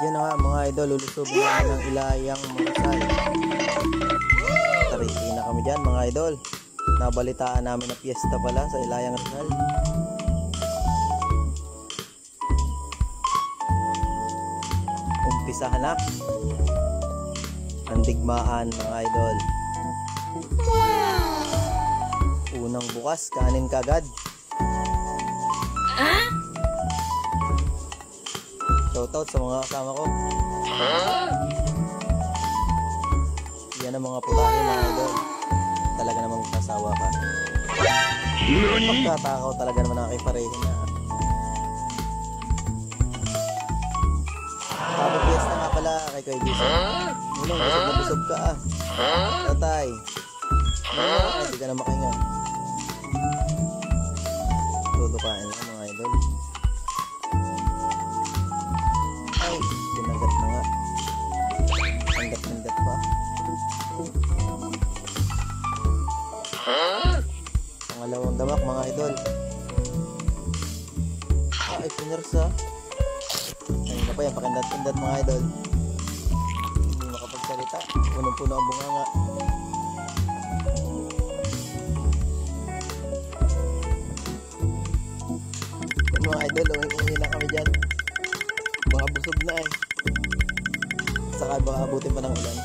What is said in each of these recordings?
Yan na nga mga idol, lulusubin namin ng Ilayang Marasal. Tarisi na kami dyan mga idol. Nabalitaan namin na piyesta pala sa Ilayang Rizal. Umpisahan na ang digmaan mga idol. Unang bukas, kanin kagad. Shoutout sa mga kasama ko. Yan ang mga putahe mga idol. Talaga namang magsasawa ka. Pagkatakaw talaga naman nakiparehin na. Kapag piyesta nga pala kay Kuya Jason. Ngunong, busog na busog ka ah. Tatay. Hindi ka na makinga. Tulukain lang mga idol. Ay, ginagat na nga. Angat-angat pa. Pangalawang damak mga idol. Ay, pinarsa. Ayun na pa yan, pakindat-kindat mga idol. Hindi makapagsalita. Punong-puno ang bunganga. Yan mga idol, uwi na kami dyan. Mga busog na eh. Saka baka abutin pa ng ulan.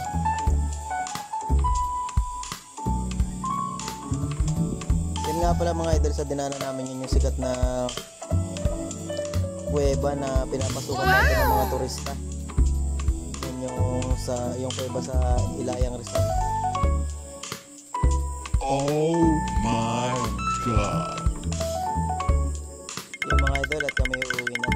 Yan nga pala mga idol, sa dinana namin yun yung sikat na kuweba na pinapasukan natin ng mga turista. Yan yung kuweba sa Ilayang Rizal. Oh my God! Yung mga idol, at kami uuwi na.